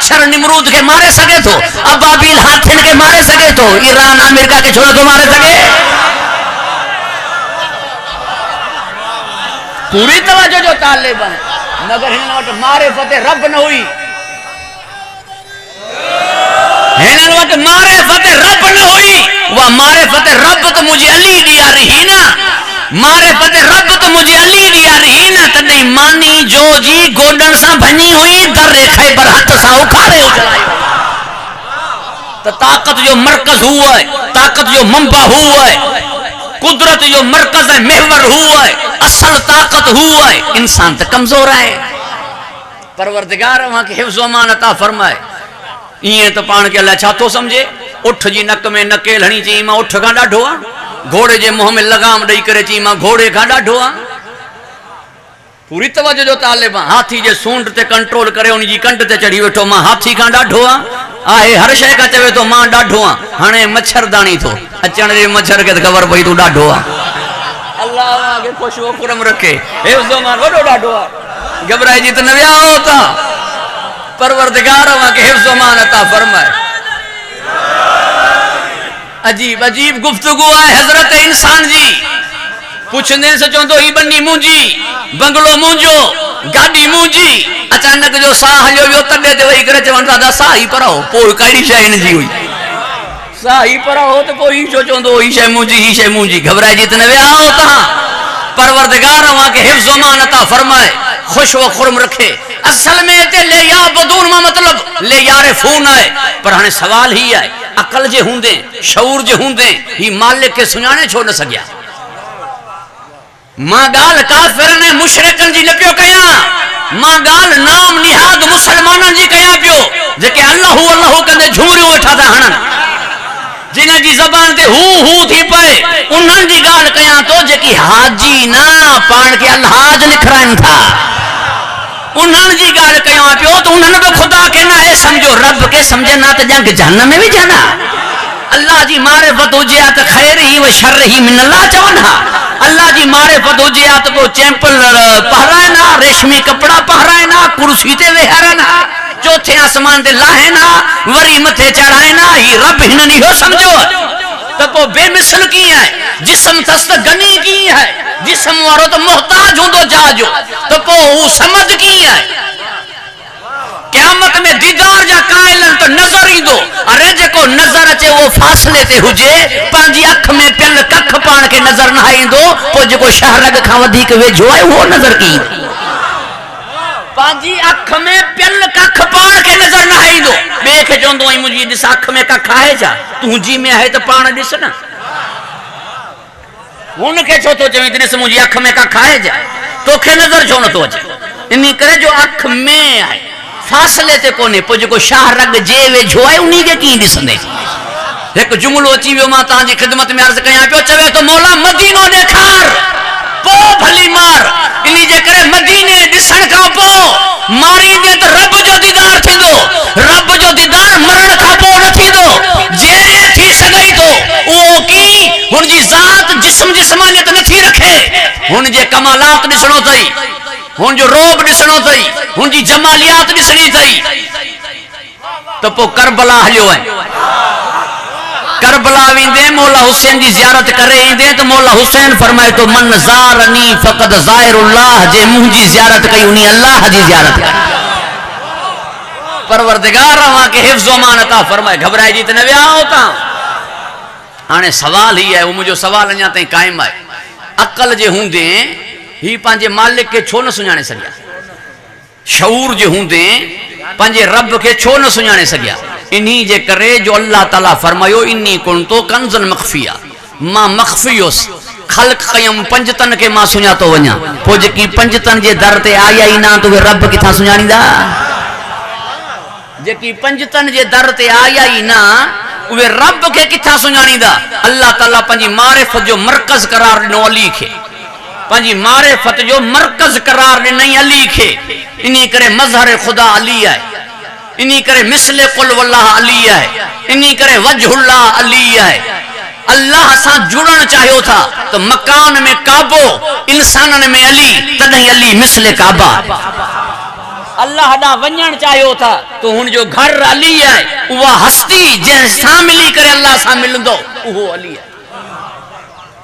मच्छर निमरूद के मारे सके तो, अबाबील हाथिन के मारे सके तो, ईरान अमेरिका के छोड़ तो मारे सके। पूरी तवज्जो जो तालिबान मगर हिन वट मारे फते रब न हुई, हिन वट मारे फते रब न हुई। वह मारे फते रब तो मुझे अली दिया रही ना, मारे फते रब तो मुझे अली दिया रही ना। तॾहिं मानी जो जी गोडन सा भनी हुई, दर खैबर हथ सा उखाड़े उछलायो। तो ताकत जो मरकज हुआ है, ताकत जो मंबा हुआ है, कुदरत जो मरकज है, महवर हुआ है, असल ताकत हुआ है, इंसान तो कमजोर है। परवरदिगार वहां के हिफ्ज़ अमान अता फरमाए। इए तो पान के अल्लाह छा तो समझे, उठ जी नक में नकेल हणी चई मां उठ का डाढो आ, घोड़े जे मुंह में लगाम दई करे चई मां घोड़े का डाढो आ। पूरी तवज्जो जो तालिबान हाथी जे सूंड ते कंट्रोल करे उन जी कंड ते चढ़ी वेठो मां हाथी का डाढो आ। आहे हर शय का चवे तो मां डाढो आ। हाणे मच्छरदानी थो अचण जे मच्छर के खबर पई तू डाढो आ। अल्लाह आगे खुशो खुरम रखे, हिफ्ज़ अमान वडो डाढो आ, घबराई जी त न विया होता। परवरदिगार वहां के हिफ्ज़ अमान अता फरमाए। अजीब अजीब गुफ्तगू है हजरत इंसान जी। पुछंदे से चवंदो ही बनी मुंजी, बंगलो मुंजो, गाड़ी मुंजी। अचानक जो साह हलियो वियो तॾे ते वेही करे चवनि था साह ही पराओ, पोइ कहिड़ी शइ हिन जी हुई, साह ही पराओ त पोइ ही छो चवंदो ही शइ मुंजी, ही शइ मुंजी। घबराइजी त न विया हो तव्हां। परवरदिगार वहां के हिफ्ज़ अमान अता फरमाए, खुश व खुरम रखे। असल में ते ले या बदून मां मतलब ले यारिफून है, पर हाणे सवाल ही है अकल जे हुंदे, शऊर जे हुंदे ही मालिक के सुञाणे छो न सघिया। मां गाल काफिरन ऐं मुशरिकन जी न पियो कया, मां गाल नाम निहाद मुसलमानन जी कया पियो, जेके अल्लाहु अल्लाहु कंदे झूरियूं वेठा था हणन, जिन जी ज़बान ते हू थी पए, उन्हनि जी गाल कया तो जेकी हाजी ना पाण के अलहाज लिखराइन था, उन्हनि जी गाल कया पियो। तो उन्हनि बि खुदा के ना है समझो, रब के समझे ना तो जंग जहन्नम में भी जाना। अल्लाह जी मारिफत हुजे त खैर ही व शर ही मिन अल्लाह चवनि हा। अल्लाह जी मारिफत हुजे त को चैंपल पहराइना, रेशमी कपड़ा पहराइना, कुर्सी ते वेहारना, चौथे आसमान ते लाहिना, वरी मथे चढ़ाइना। ही रब हिननि इहो समझो तो को बेमिसल की है, जिस्म थस त गनी की है, जिस्म वारो तो मोहताज हुंदो जाजो, तो पो वो समझ की है। क़यामत में दीदार जा कायलन तो नजर इंदो, अरे जेको नजर अचे वो फासले ते हुजे, पांजी अख में पियल कख पाण के नजर न आईंदो, पो जेको शहरग खां वधीक वेझो आहे वो नजर की। पांजी अख में पियल कख पाण के नजर न आईंदो, बे के चवंदो आई मुंजी दिस अख में कख आहे छा, तुंजी में आहे तो पाण दिस न। उनके छो तो चवी दिस मुंजी अख में कख आहे छा, तोखे नजर छो न तो अचे। इन करे जो अख में आहे फासले ते कोने, पो जेको शाहरग जे वेझो आहे उन्ही के की दिसंदे। एक जुमलो अची वियो मां तांजी खिदमत में अर्ज कया पियो, चवे तो मौला मदीनो देखार पो भली मार। इनी जे करे मदीने दिसण का पो मारी दे तो रब जो दीदार थींदो, रब जो दीदार मरण का पो न थींदो। जे थी सगई तो ओ की हुन जी जात जिस्म जिस्मानियत न थी रखे, हुन जे कमालात दिसणो थई, हुन जो रोब दिसणो थई, हुन जी जमालियात दिसणी थई। तो पो करबला हलियो है, करबला वेंदे मौला हुसैन जी ज़ियारत करे ईंदे तो मौला हुसैन फरमाए तो मन ज़ारनी फ़क़द ज़ाइरुल्लाह, जे मुंहिंजी ज़ियारत कई उन्हीं अल्लाह जी ज़ियारत कई। परवरदिगार वहां के हिफ्ज़ अमान अता फरमाए। घबराई जी त न विया होता। हाणे सवाल ही है, वो मुझो सवाल अञा ताईं कायम है, अकल जे हुंदे ही पांजे मालिक के छो न सुञाणे सघिया, शऊर जे हुंदे पांजे रब के छो न सुञाणे सघिया। इन्हीं जे करे जो अल्लाह ताला फरमायो इन्नी कुंतो कंज़न मख्फिया, मां मख्फियुस खल्क कयम पंजतन के मां सुञातो वञा। पो जेकी पंजतन जे दर ते आया ही ना तो वे रब किथां सुञाणींदा, जेकी पंजतन जे दर ते आया ही ना वे रब के किथां सुञाणींदा। अल्लाह ताला पंजी मारिफत जो मरकज करार ॾिनो अली खे, पंजी मारिफत जो मरकज करार ॾिनई अली खे। इन्हीं करे मज़हर खुदा अली है, इन्हीं करे मिसले कुल वल्लाह अली है, इन्हीं करे वजहुल्लाह अली है। अल्लाह से जुड़न चाहियो था तो मकान में काबो, इंसानन में अली, तदहीं अली मिसले काबा। अल्लाह दा वञण चाहियो था तो हुन जो घर अली है उहा हस्ती जंहिं सां मिली करे अल्लाह सां मिलंदो उहो अली है।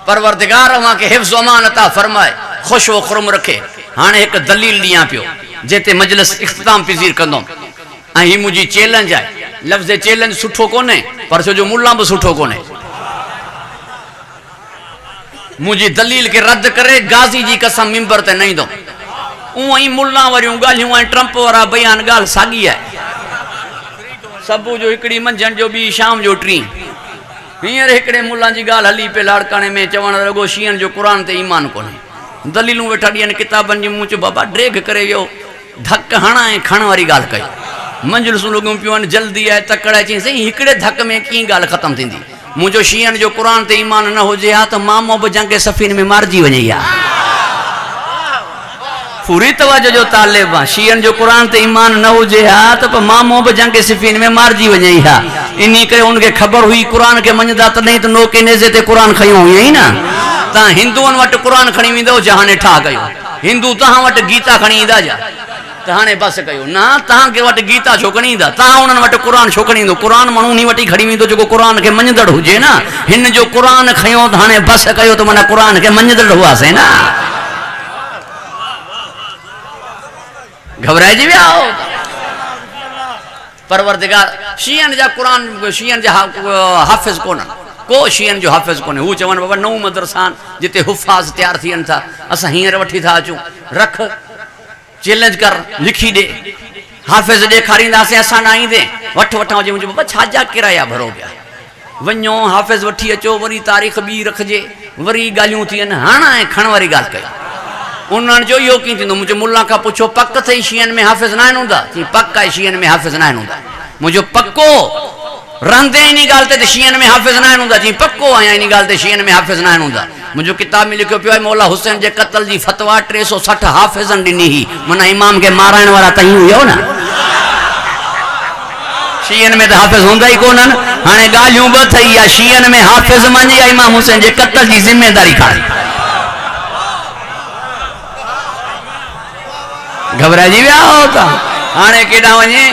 परवरदिगार अवां खे हिफ्ज़ अमान अता फरमाए, खुश व खुरम रखे। हाणे एक दलील ॾियां पियो जेते मजलिस इख्तिताम पज़ीर कंदो ऐं ही मुंहिंजी चैलेंज आहे। लफ़्ज़ चैलेंज सुठो कोन्हे पर छो जो मुल्ला बि सुठो कोन्हे। मुंहिंजी दलील खे रद्द करे गाज़ी जी कसम मिंबर ते न ईंदो। उहा ई मुल्ला वारियूं ॻाल्हियूं ऐं ट्रंप वारा बयान ॻाल्हि साॻी आहे। सुबुह जो हिकिड़ी मंझंदि जो ॿी शाम जो टी हींअर हिकिड़े मुल्ला जी ॻाल्हि हली पे लाड़काणे में चवण लॻो शीअनि जो क़ुर ते ईमान कोन्हे। दलीलूं वेठा ॾियनि किताबनि जी। मूं चयो बाबा ड्रेग करे वियो धक हणा ऐं खण वारी ॻाल्हि कई। मंजिलसूं लॻियूं पियूं आहिनि जल्दी आहे तकड़ आहे। चई साईं हिकिड़े धक में कीअं ॻाल्हि ख़तमु थींदी। मुंहिंजो शीअनि जो क़ुर ते ईमान न हुजे हा त मामो बि जंग सफ़ीन में मारिजी वञे हा। पूरी तवजो जो तालिब आहे। शीअनि जो क़ुर ते ईमान न हुजे हा त पोइ मामो बि जंग सफ़ीन में मारिजी वञे हा। इन करे उनखे ख़बर हुई क़ुर खे मञंदा तॾहिं त नोके नेज़े ते क़ुर खयूं हुई ई न। तव्हां हिंदुअनि वटि क़ुर खणी वेंदव जा हाणे ठा कयो। हिंदू तव्हां वटि गीता खणी ईंदा जा त हाणे बसि कयो न। तव्हांखे वटि गीता छो खणी ईंदा, तव्हां उन्हनि वटि क़ुर छो खणी ईंदो। क़ुर माण्हू उन वटि खणी वेंदो जेको क़ुर खे मञंदड़ हुजे न। हिन जो क़ुर खयो त हाणे बसि कयो त माना क़ुर खे मञंदड़ हुआसीं न। घबराइजी विया हो। परवरदिगार शीअनि जा क़ुर शीअनि जा हाफ़िज़ कोन्हनि। को शीअनि जो हाफ़िज़ कोन्हे। हू चवनि बाबा नऊं मदरसा जिते हुफ़ाज़ तयारु थियनि था असां हींअर वठी था अचूं। रख चैलेंज कर लिखी ॾे हाफ़िज़ ॾेखारींदासीं असां न ईंदे वठ वठां हुजे। मुंहिंजो बाबा छाजा किराया भरो पिया। वञो हाफ़िज़ वठी अचो वरी तारीख़ ॿी रखिजे वरी ॻाल्हियूं थियनि। हाणे ऐं खण वारी ॻाल्हि कई। उन्हनि जो इहो कीअं थींदो। मुंहिंजे मुल्ला खां पुछो पक अथई शीअनि में हाफ़िज़ न आहिनि हूंदा। चई पक आहे शीअनि में हाफ़िज़ न आहिनि हूंदा। मुंहिंजो पको रहंदे इन ॻाल्हि ते शीअनि में हाफ़िज़ न आहिनि हूंदा। चई पको आहियां इन ॻाल्हि ते शीअनि में हाफ़िज़ न आहिनि हूंदा। मुंहिंजो किताब में लिखियो पियो आहे मौला हुसैन जे क़त्ल जी फ़तवा 360 हाफ़िज़नि ॾिनी हुई। माना इमाम खे माराइण वारा तई हुयो न। शीअनि में त हाफ़िज़ हूंदा ई कोन्हनि। हाणे ॻाल्हियूं ॿ थई आहे शीअनि में हाफ़िज़ मञ या इमाम हुसैन जे क़त्ल जी ज़िमेदारी खणे। घबराइजी विया हो त हाणे केॾां वञे।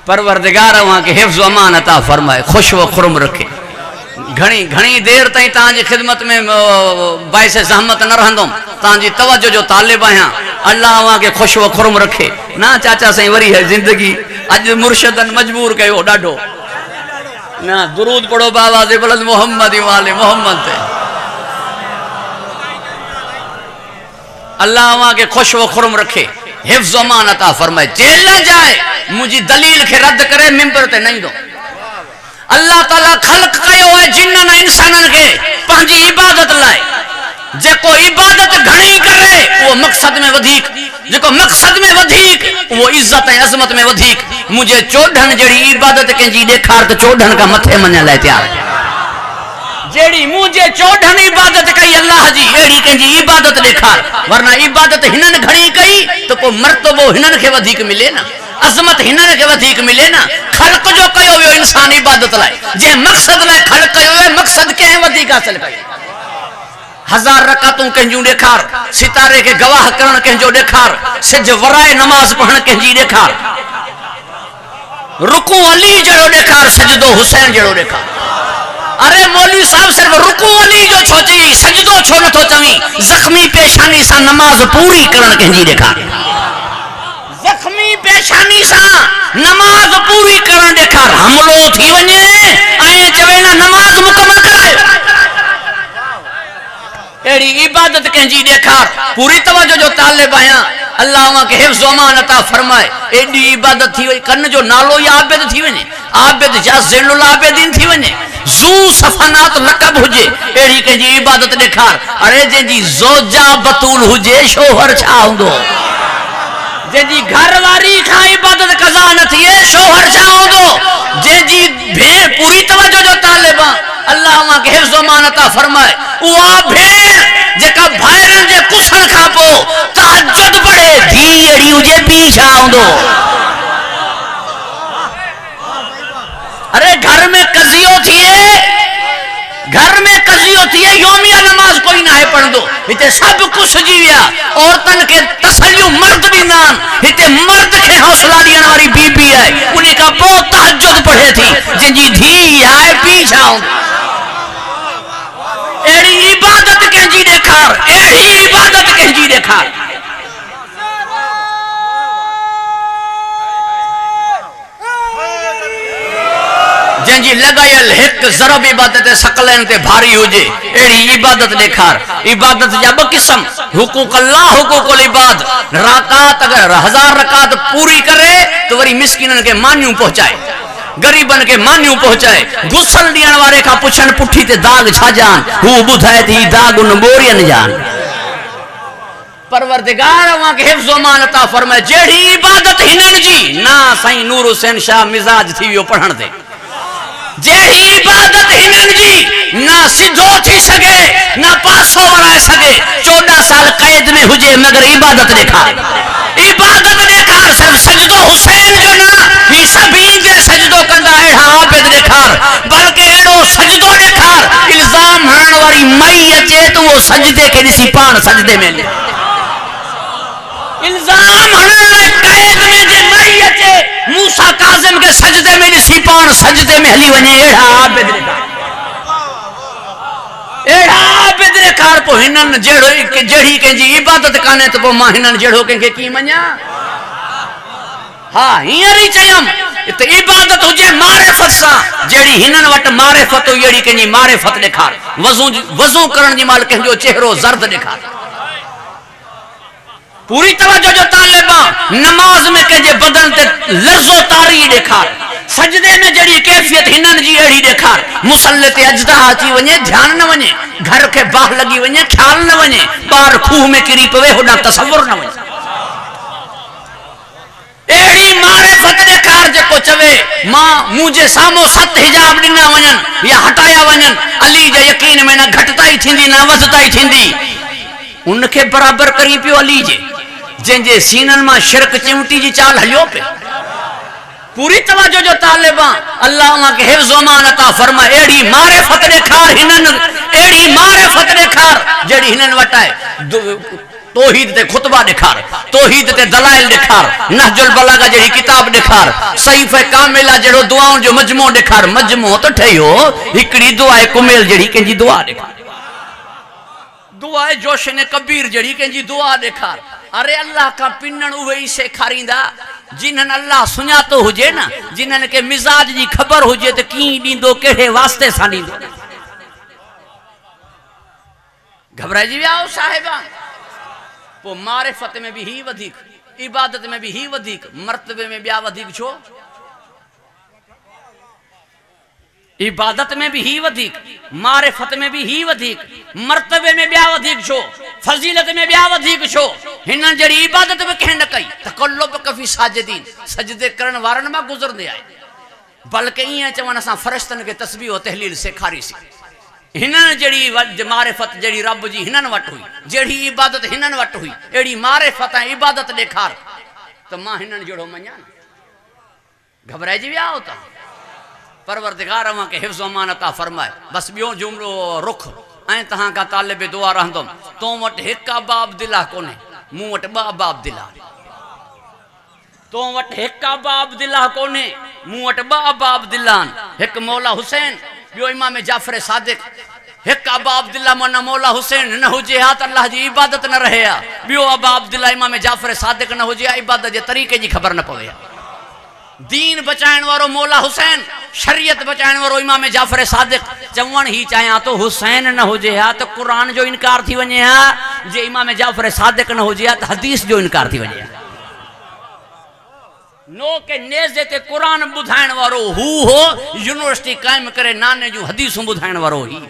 परवरदिगार अवां खे हिफ्ज़ अमान अता फरमाए, खुश व खुरम रखे। घणी घणी देर ताईं तव्हांजी ख़िदमत में बाइस ज़हमत न रहंदुमि। तव्हांजी तवजो जो तालिब आहियां। अल्लाह अवां खे खुश व खुरम रखे। न चाचा साईं वरी है ज़िंदगी अॼु मुर्शिदनि मजबूर कयो ॾाढो। न दुरूद पढ़ो बाबा जे बुलंद मोहम्मद वाले मोहम्मद ते। अल्लाह अवां खे खुश व खुरम रखे। हिफ्ज़ अमान अता फरमाए। चैलेंज आहे मुंहिंजी दलील खे रद्द करे मिंबर ते न ईंदो। अल्लाह ताला ख़ल्क़ कयो आहे जिन्ननि ऐं इंसाननि खे पंहिंजी इबादत लाइ। जेको इबादत घणी करे उहो मक़सद में वधीक, जेको मक़सद में वधीक उहो इज़त ऐं अज़मत में वधीक। मुंहिंजे चोॾहनि जहिड़ी इबादत कंहिंजी ॾेखार त चोॾहनि खां मथे मञण लाइ तयारु। जेड़ी मुझे चोॾहनि इबादत कई अल्लाह जी अहिड़ी कंहिंजी इबादत ॾेखार। वरना इबादत हिननि घणी कई त पोइ मर्तबो हिननि खे वधीक मिले न। अज़मत हिननि खे वधीक मिले न। ख़ल्क़ जो कयो वियो इंसान इबादत लाइ। जंहिं मक़सद लाइ ख़ल्क़ कयो वियो मक़सद कंहिं वधीक हासिल कयो। 1000 रकातूं कंहिंजूं ॾेखार। सितारे खे गवाह करण कंहिंजो ॾेखार। सिज वराए नमाज़ पढ़ण कंहिंजी ॾेखार। रुकू अली जहिड़ो ॾेखार। सजदो हुसैन जहिड़ो ॾेखार। अरे मौलवी साहब सिर्फ रुकू अली जो छो चई सजदो छो नथो चवी। ज़ख्मी पेशानी सां नमाज पूरी करण कंहिंजी ॾेखार। ज़ख्मी पेशानी सां नमाज पूरी करण ॾेखार। हमलो थी वञे ऐं चवे न नमाज मुकमल करायो। अहिड़ी इबादत कंहिंजी ॾेखार। पूरी तवजो जो तालिब आहियां। अल्लाह अवां खे हिफ्ज़ अमान अता फरमाए। एॾी इबादत थी वई कन जो नालो ई आबिद थी वञे। आबिद जा ज़ैनुल आबिदीन थी वञे। ज़ू सफ़नात लक़ब हुजे अहिड़ी कंहिंजी इबादत ॾेखार। अरे जंहिंजी ज़ौजा बतूल हुजे शोहर छा हूंदो। जंहिंजी घरवारी खां इबादत कज़ा न थिए शोहर छा हूंदो। जंहिंजी भेण पूरी तवजो जो तालिब आहे। अल्लाह अवां खे हिफ्ज़ अमान अता फरमाए। उहा भेण जेका भाइरनि जे कुसण खां पोइ तहज्जुद पढ़े धी अहिड़ी हुजे पी छा हूंदो। अरे घर में कज़ियो थिए योमिया नमाज कोई ना है पढ़ंदो हिते सब कुछ जी विया औरतन के तसल्लियूं मर्द ॾींदा आहिनि हिते मर्द खे हौसला ॾियण वारी बीबी आहे उन खां पोइ तहज्जुद पढ़े थी जंहिंजी धी आहे पीउ छा अहिड़ी इबादत कंहिंजी ॾेखार अहिड़ी इबादत कंहिंजी ॾेखार जंहिंजी लॻायल हिकु ज़रब इबादत सकलनि ते भारी हुजे अहिड़ी इबादत ॾेखार इबादत जा ॿ क़िस्म हुकूक अल्लाह हुकूकुल इबाद रकात अगर 1000 रकात पूरी करे तो वरी मिस्किननि खे मानियूं पहुचाए गरीबन के मानियूं पहुचाए गुसल ॾियण वारे खां पुछनि पुठी ते दाग छा जान हू ॿुधाए थी दाग उन बोरियन जान परवरदिगार अवां खे हिफ्ज़ अमान अता फरमाए जहिड़ी इबादत हिननि जी ना साईं नूर हुसैन शाह मिजाज थी वियो पढ़ण ते जहिड़ी इबादत हिननि जी ना सिधो थी सके ना पासो वराए सके 14 साल कैद में हुजे मगर इबादत ॾेखार सिर्फ सजदो हुसैन जो ना ही सभी जे सजदो कंदा अहिड़ा आबिद ॾेखार बल्कि अहिड़ो सजदो ॾेखार इल्जाम हणण वारी मई अचे तो वो सजदे खे ॾिसी पाण सजदे में इल्जाम हणण लाइ कैद में जे मई अचे मूसा काज़िम के सजदे में ॾिसी पाण सजदे में हली वञे अहिड़ा आबिद ॾेखार पोइ हिननि जहिड़ी कंहिंजी इबादत कान्हे त पोइ मां हिननि जहिड़ो कंहिंखे कीअं मञा हाँ हींअर ई चयमि त इबादत हुजे मारिफत सां जहिड़ी हिननि वटि मारिफत हुई अहिड़ी कंहिंजी मारिफत ॾेखार वज़ू करण जी महिल कंहिंजो चेहरो ज़र्द ॾेखार पूरी तवज्जो जो तालिबा नमाज में कंहिंजे बदन ते लर्ज़ो तारी ॾेखार सजदे में जड़ी कैफियत हिनन जी एड़ी ॾेखार मुसल्ले ते अजदा अची वने ध्यान न वने घर के बाह लगी वने ख्याल न वने बार खूह में किरी पवे होना तसव्वुर न वने एड़ी मारिफत ॾेखार जेको चवे मां मुझे सामो 7 हिजाब ॾिना वञन या हटाया वञन अली जे यकीन में न घटताई थींदी न वधताई थींदी उनके बराबर करी पियो अली जे जंहिंजे सीनन मां शिरक चिमटी जी चाल हलियो पे पूरी तवज्जो जो तालिबा अल्लाह के हिफ्ज़ अमान अता फरमा एड़ी मारिफत ॾेखार हिनन एड़ी मारिफत ॾेखार जड़ी हिनन वटाए तौहीद ते खुतबा ॾेखार तौहीद ते दलाइल ॾेखार नहजुल बलागा जड़ी किताब ॾेखार सहीफ़ कामिला जड़ो दुआउन जो मजमू ॾेखार मजमू तो ठहियो हिकड़ी दुआ कुमेल जड़ी कंहिंजी दुआ ॾेखार दुआ जोशन कबीर जड़ी कंहिंजी दुआ ॾेखार अरे अल्लाह का पिनण उहे ई सेखारींदा जिन्हनि अल्लाह सुञातो हुजे न जिन्हनि के मिजाज जी खबर हुजे त कीअं ॾींदो कहिड़े वास्ते सां ॾींदो घबराइजी विया हो साहिबा पोइ मारिफत में भी ही वधीक इबादत में भी ही वधीक मर्तबे में ॿिया वधीक छो इबादत में भी ही वधीक मारिफत में भी ही वधीक मर्तबे में ॿिया वधीक छो फजीलत में ॿिया वधीक छो हिननि जड़ी इबादत भी कंहिं न कई तकल्लुब कफी साजिदीन सजदे करण वारनि मां गुज़रंदे आहे बल्कि ईअं चवण असां फ़रिश्तनि खे तस्बीह और तहलील सेखारीसीं हिननि जड़ी मारिफत जड़ी रब जी हिननि वटि हुई जहिड़ी इबादत हिननि वटि हुई अहिड़ी मारिफत ऐं इबादत ॾेखार त मां हिननि जहिड़ो मञा न घबराइजी विया हो तव्हां परवरदिगार अवां के हिफ्ज़ अमान अता फरमाए बस ॿियो जुमलो रुख ऐं तहां का तालिबे दुआ रहंदुमि तो वटि हिकु अबाब दिला कोन्हे मूं वटि 2 अबाब दिला तो वटि हिकु अबाब दिला कोन्हे मूं वटि 2 अबाब दिला हिकु मौला हुसैन ॿियो इमाम जाफ़र सादिक हिकु अबाब दिला मन मौला हुसैन न हुजे हा त अल्लाह जी इबादत न रहे हा ॿियो अबाब दिला इमाम जाफ़र सादिक न हुजे हा इबादत जे तरीक़े जी ख़बर न पवे दीन बचाइण वारो मौला हुसैन शरीयत बचाइण वारो इमाम जाफ़र सादिक चवण ही चाहियां तो हुसैन न हुजे हा तो कुरान जो इनकार थी वञे हा जे इमाम जाफ़र सादिक न हुजे हा तो हदीस जो इनकार थी वञे नो के नेज़े ते कुरान बुधाइण वारो हू हो यूनिवर्सिटी कायम करे नाने जो हदीसूं बुधाइण वारो ही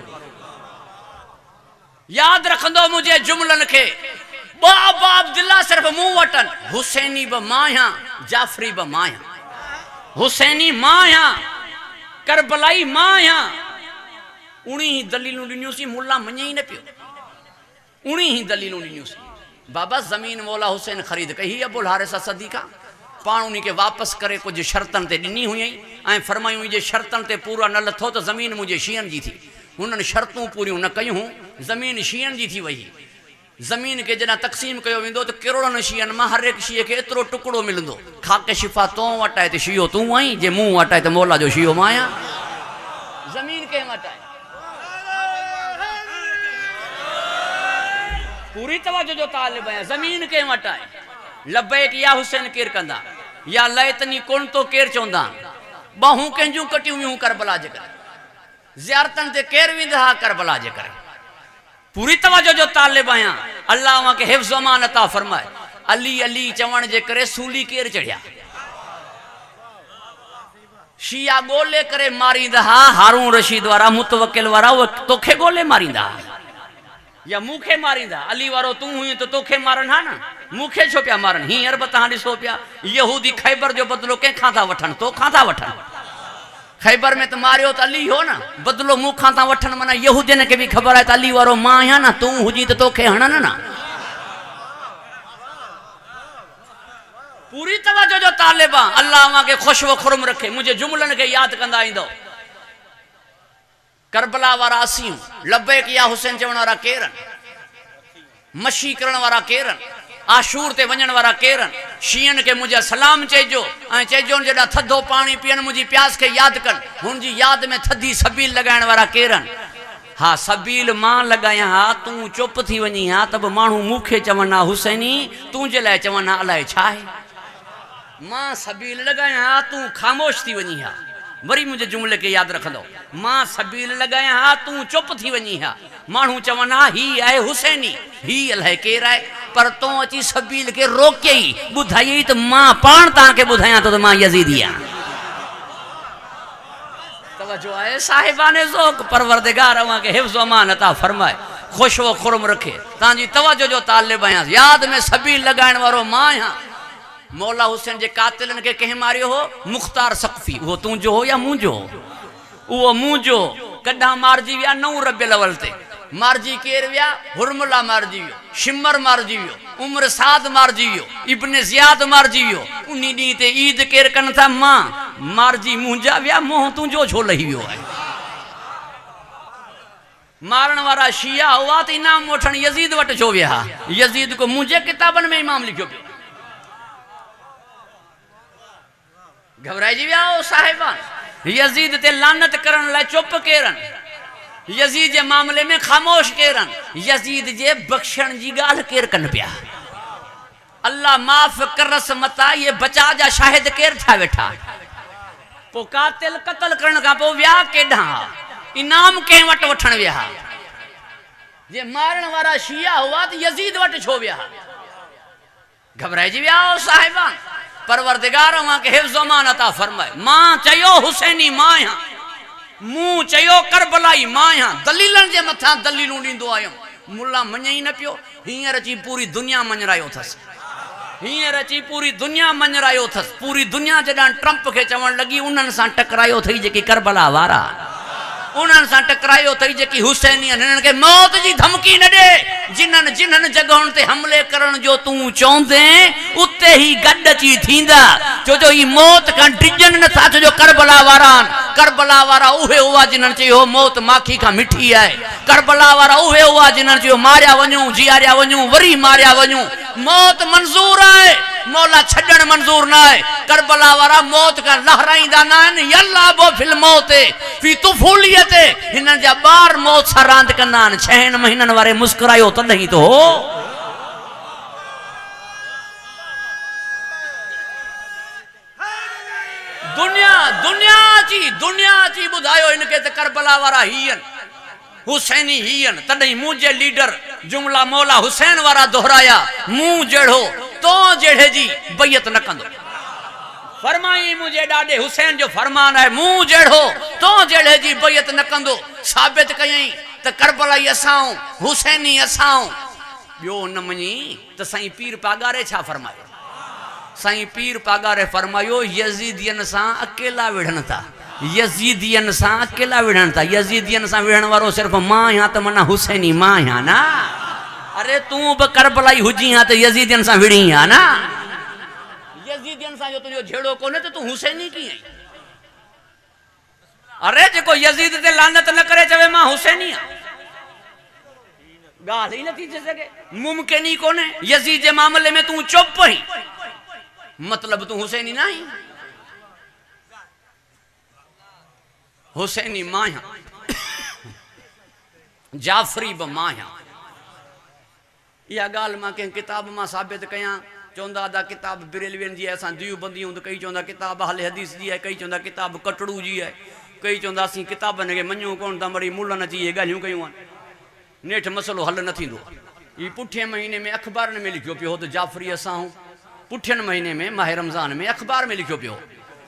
याद रखंदो मुझे जुमलन के 2 अबाब दिला सिर्फ मूं वटन हुसैनी ब माया जाफरी ब माया हुसैनी माया करबलाई माया उणी दलीलूं ॾिनियूंसीं मुल्ला मञे ई न पियो उणी दलीलूं ॾिनियूंसीं बाबा ज़मीन मौला हुसैन ख़रीद कही अबुल हारिस सदीक़ा पाण उन्हीं के वापस करे कुछ शर्तन ते ॾिनी हुई ऐं फरमायूं जे शर्तन ते पूरा न लथो तो ज़मीन मुझे शियन जी थी हुननि शर्तूं पूरियूं न कयूं, ज़मीन शीअनि जी थी वई। ज़मीन के जॾहिं तक़सीम कयो वेंदो त किरोड़नि शीअनि मां हर हिकु शीअ खे एतिरो टुकड़ो मिलंदो। खाके शिफ़ा तो वटि आहे त शीओ तूं आहीं, जे मूं वटि आहे त मौला जो शीओ मां आहियां। ज़मीन कंहिं वटि आहे? पूरी तवजो जो तालिब आहियां। ज़मीन कंहिं वटि आहे? लबैक या हुसैन केरु कंदा, या लैतनी कोन तो केरु चवंदा। बाहूं कंहिंजूं कटियूं हुयूं करबला जे करे, ज़ियारतनि ते केरु वेंदा हा करबला जे करे। पूरी तवजो जो तालिब आहियां। अल्लाह खे हिफ्ज़ अमान अता फरमाए। अली अली चवण जे करे सूली केरु चढ़िया? शिया ॻोल्हे करे मारींदा हा, हारून रशीद वारा मुतवकिल वारा उहे तोखे ॻोल्हे मारींदा या मूंखे मारींदा। अली वारो तूं हुई त तोखे मारनि हा न, मूंखे छो पिया मारनि? हींअर बि तव्हां ॾिसो पिया यहूदी ख़ैबर जो बदिलो कंहिंखां था वठनि, तोखां था वठनि। ख़ैबर में त मारियो त अली हो न, बदिलो मूंखां था वठनि। माना यहूदियुनि खे बि ख़बर आहे त अली वारो मां आहियां न, तूं हुजी त तोखे हणनि न। पूरी तवजो जो तालिब आहे। अल्लाह खे ख़ुश व खुरम रखे। मुंहिंजे जुमलनि खे यादि कंदा ईंदो। करबला वारा असीं, लबैक या हुसैन चवण वारा केरनि, मशी करण वारा केरनि, आशूर ते वञण वारा केरनि। शीअनि खे मुंहिंजा सलाम चइजो ऐं चइजो जॾहिं थधो पाणी पीअण मुंहिंजी प्यास खे यादि कनि। हुनजी यादि में थधी सबील लॻाइण वारा केरनि। हा सबील मां लॻायां हा, तूं चुप थी वञी हा त बि माण्हू मूंखे चवनि हा हुसैनी, तुंहिंजे लाइ चवनि हा अलाए छा आहे। मां सबील लॻायां हा, तूं ख़ामोश थी वञी हा। वरी मुंहिंजे जुमिले खे यादि रखंदो। मां सबील लॻायां हा, तूं चुप थी वञी हा। माण्हू चवनि हा ही आहे हुसैनी, ही अलाए केरु आहे। पर तूं अची सबील खे रोकियई, ॿुधाई त मां पाण तव्हांखे ॿुधायां थो त मां यज़ीदी आहियां। तवजो आहे साहिबाने ज़ौक़। परवरदिगार खे हिफ्ज़ अमान अता फरमाए, ख़ुश व खुरम रखे। तव्हांजी तवजो जो तालिब आहियां। यादि में सबील लॻाइण वारो मां आहियां। मौला हुसैन जे कातिलनि खे कंहिं मारियो हो? मुख़्तार सक़फ़ी। उहो तुंहिंजो हो या मुंहिंजो? उहो मुंहिंजो। कॾां मारिजी विया? 9 रबियुल अव्वल ते मारिजी। केरु विया? हुरमुला मारिजी वियो, शिमर मारिजी वियो, उम्र साद मारिजी वियो, इब्न ज़ियाद मारिजी वियो। उन ॾींहं ते ईद केरु कनि था? मां मारिजी मुंहिंजा विया, मोह तुंहिंजो छो लही वियो आहे? मारण वारा शिया हुआ त इनाम वठण यज़ीद वटि छो विया? यज़ीद को मुंहिंजे किताबनि में इमाम लिखियो पियो। घबराइजी विया हो साहिबा? यज़ीद ते लानत करण लाइ चुप केरनि? यज़ीद जे मामले में ख़ामोश केरनि? यज़ीद जे बख़्शण जी ॻाल्हि केरु कनि पिया? अल्लाह माफ़ करस मता ये बचा जा शाहिद केरु थिया वेठा? पोइ कातिल क़त्ल करण खां पोइ विया केॾां? इनाम कंहिं वटि वठण विया? जे मारण वारा शिया हुआ त यज़ीद वटि छो विया? घबराइजी विया हो साहिबा? परवरदिगार खे हिफ्ज़ अमान अता फरमाए। मां चयो हुसैनी मां आहियां, मूं चयो करबलाई मां आहियां। दलीलनि जे मथां दलीलूं ॾींदो आयुमि। मुल्ला मञे ई न पियो। हींअर अची पूरी दुनिया मञरायो अथसि। हींअर अची पूरी दुनिया मञरायो अथसि। पूरी दुनिया जॾहिं ट्रंप खे चवणु लॻी उन्हनि सां टकरायो अथई जेकी करबला वारा, उन्हनि सां टकरायो अथई जेकी हुसैनी, हिननि खे मौत जी धमकी न ॾे। जिन्हनि जिन्हनि जॻहुनि ते हमले करण जो तूं चवंदे उते ई गॾु अची थींदा। छो जो ही मौत खां डिॼनि नथा। छो जो करबला वारा करबला वारा उहे हुआ जिन्हनि चयो मौत माखी खां मिठी आहे। करबला वारा उहे हुआ जिन्हनि चयो मारिया वञूं, जीआरिया वञूं, वरी मारिया वञूं। मौत मंज़ूर आहे, मौला छॾण मंज़ूर न आहे। करबला वारा मौत खां लहराईंदा न आहिनि। यल्ला बो फिल मौत फी तुफूलियत। हिननि जा ॿार मौत सां रांदि कंदा आहिनि। 6 महीननि वारे मुस्कुरायो तॾहिं तो हो। दुनिया अची ॿुधायो हिनखे त करबला वारा ही आहिनि, हुसैनी ही आहिनि। तॾहिं मुंहिंजे लीडर जुमला मौला हुसैन वारा दोहराया। मूं जहिड़ो तो जहिड़े जी बैयत न कंदो। फरमाई मुंहिंजे ॾाॾे हुसैन जो फरमान आहे, मूं जहिड़ो तो जहिड़े जी बैयत न कंदो। साबित कयईं त करबलाई असां, हुसैनी असां। ॿियो न मञी त साईं पीर पागारे छा फरमायो? साईं पीर पागारे फरमायो यज़ीदियन सां अकेला विढ़नि था। यज़ीदियन सां अकेला विढ़नि था। यज़ीदियन सां विढ़ण वारो सिर्फ़ मां आहियां त माना हुसैनी मां आहियां न। अरे तूं बि करबलाई हुजी हा त यज़ीदियन सां विढ़ी हा न। यज़ीदियन सां जो तुंहिंजो झेड़ो कोन्हे त तूं हुसैनी कीअं? अरे जेको यजीद ते लानत न करे चवे मां हुसैनी आ, गाल ही नथी थी सके, मुमकिन ही कोने। यजीद जे मामले में तू चुप ही, मतलब तू हुसैनी ना ही। हुसैनी माया, जाफरी ब माया। यह गाल मां के किताब मां साबित कया। चौंदा दा किताब बरेलवियन जी है, असां दियूं बंदियूं, तो कई चौंदा किताब अहले हदीस जी है, कई चौंदा किताब कटड़ू जी है, कई चौंदा असीं किताबन के मञूं कोन था, मरी मुल्हन अची ये ॻाल्हियूं कयूं आहिनि, नेठि मसलो हल न थींदो। ये पुठे महीने में अखबारन में लिखियो पियो त जाफरी असां हूं, पुठियन महीने में माह रमज़ान में अखबार में लिखियो पियो।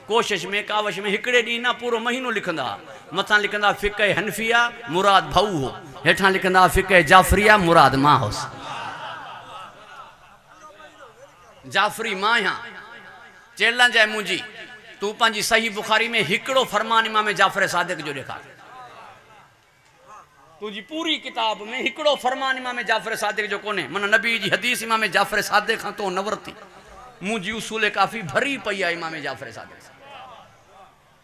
कोशिश में कावश में हिकिड़े ॾींहुं न पूरो महीनो लिखंदा, मथां लिखंदा फ़िक़्ह हनफिया मुराद भाऊ हो, हेठां लिखंदा फ़िक़्ह जाफरिया मुराद मां होसि। जाफरी मां आहियां, चैलेंज आहे मुंहिंजी, तू पंहिंजी सही बुखारी में हिकिड़ो फरमान इमाम जाफर सादिक जो ॾेखार। तुझी पूरी किताब में हिकिड़ो फरमान इमाम जाफर सादिक जो कोन्हे, मन नबी जी हदीस इमाम जाफर सादिक खां तो न वरिती। मुंहिंजी उसूल काफ़ी भरी पई आहे इमाम जाफर सादिक।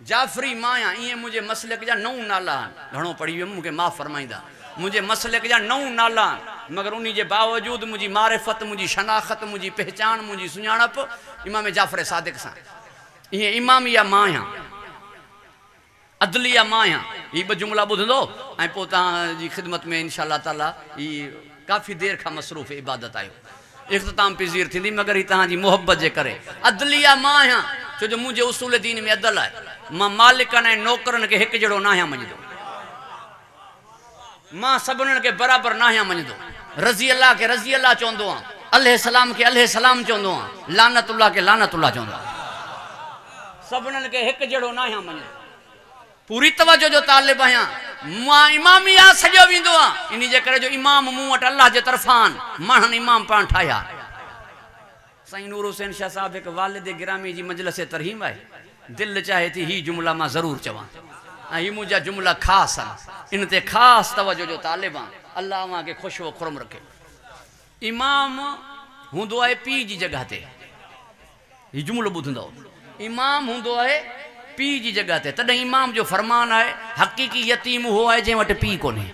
जाफरी मां आहियां, ईअं मुंहिंजे मसलक जा 9 नाला आहिनि, घणो पढ़ी वियुमि मूंखे माफ़ फरमाईंदा। मुंहिंजे मसलक जा 9 नाला आहिनि, मगर उन जे बावजूद मुंहिंजी मारिफत, मुंहिंजी शनाख़त, मुंहिंजी पहचान, मुंहिंजी सुञाणप इमाम जाफर सादिक सां। ईअं इमामिया मां आहियां, अदलिया मां आहियां। ही 2 जुमला ॿुधंदो ऐं पोइ तव्हांजी ख़िदमत में इंशाअल्लाह ताला ही काफ़ी देर खां मसरूफ़ इबादत आहियो, इख़्तिताम पज़ीर थींदी, मगर ही तव्हांजी मोहब्बत जे करे। अदलिया मां आहियां, छो जो मुंहिंजे उसूल दीन में अदल आहे। मां मालिकनि ऐं नौकरनि खे हिकु जहिड़ो न आहियां मञंदो, मां सभिनीनि खे बराबरि न आहियां मञंदो। रज़ी अल्लाह खे रज़ी अल्लाह चवंदो आहियां, अलैहि सलाम खे अलैहि सलाम चवंदो आहियां, लानतुल्लाह खे लानतुल्लाह चवंदो आहियां। सभिनीनि खे हिकु जहिड़ो न आहियां मञंदो, पूरी तवजो जो तालिब आहियां। मां इमामिया सॼो वेंदो आहियां, इन जे करे जो इमाम मूं वटि अल्लाह जे तरफ़ां माण्हुनि इमाम पाण ठाहिया। साईं नूर हुसैन शाह साहब हिकु वालिद गिरामी जी मजलिस तरहीम आहे, दिलि चाहे थी ही जुमला मां ज़रूरु चवां, ऐं ही मुंहिंजा जुमला ख़ासि आहिनि, इन ते ख़ासि तवजो जो तालिब आहियां। अल्लाह अव्हांखे ख़ुशि व खुरम रखे। इमाम हूंदो आहे पीउ जी जॻह ते, ही जुमलो ॿुधंदो, इमाम हूंदो आहे पीउ जी जॻह ते, तॾहिं इमाम जो फरमान आहे हक़ीक़ी यतीम उहो आहे जंहिं वटि पीउ कोन्हे,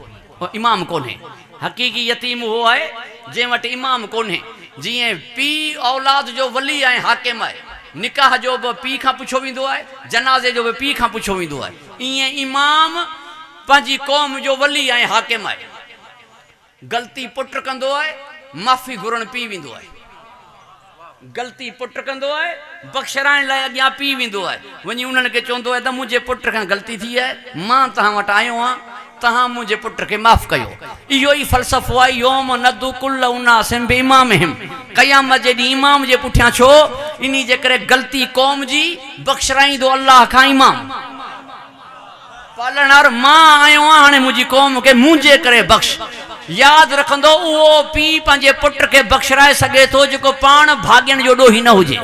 इमाम कोन्हे। हक़ीक़ी यतीम उहो आहे जंहिं वटि इमाम कोन्हे। जीअं पीउ औलाद जो वली ऐं हाकिम आहे, निकाह जो बि पीउ खां पुछो वेंदो आहे, जनाज़े जो बि पीउ खां पुछो वेंदो आहे, ईअं इमाम पंहिंजी क़ौम जो वली ऐं हाकिम आहे। ग़लती पुट कंदो आहे, माफ़ी घुरण पी वेंदो आहे। ग़लती पुट कंदो आहे, बख़्शराइण लाइ अॻियां पी वेंदो आहे, वञी उन्हनि खे चवंदो आहे त मुंहिंजे पुट खां ग़लती थी आहे, मां तव्हां वटि आयो आहियां, तव्हां मुंहिंजे पुट खे माफ़ कयो। इहो ई फ़लसफ़ो आहे यौम नदु कुल्ल उनासिम बिइमामिहिम, क़यामत जे ॾींहुं इमाम जे पुठियां छो, इन जे करे ग़लती क़ौम जी बख़्शराईंदो अल्लाह खां इमाम। पालणहार मां आयो आहियां, हाणे मुंहिंजी क़ौम खे मुंहिंजे करे बख़्श। यादि रखंदो उहो पीउ पंहिंजे पुट खे बख़्शराए सघे थो जेको पाण भाॻियण जो ॾोही न हुजे।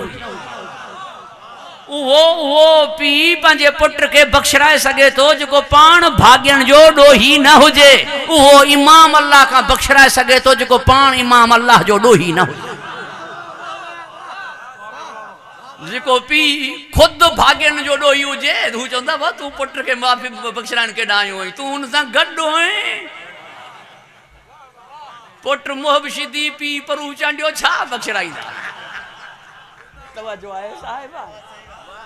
उहो पीउ पंहिंजे पुट खे बख़्शराए सघे थो जेको पाण भाॻियण जो ॾोही न हुजे। उहो इमाम अल्लाह खां बख़्शराए सघे थो जेको पाण इमाम अल्लाह जो ॾोही न हुजे। जेको पीउ ख़ुदि भाॻियण जो ॾोही हुजे, हू चवंदा भाउ तूं पुट खे माफ़ी बख़्शराइण केॾां आयो आहीं, तूं हुन सां गॾु आहीं। पुट मुहबशिदी पीउ परू चांडियो छा बख़्शराईंदा। तवजो आहे साहिबा,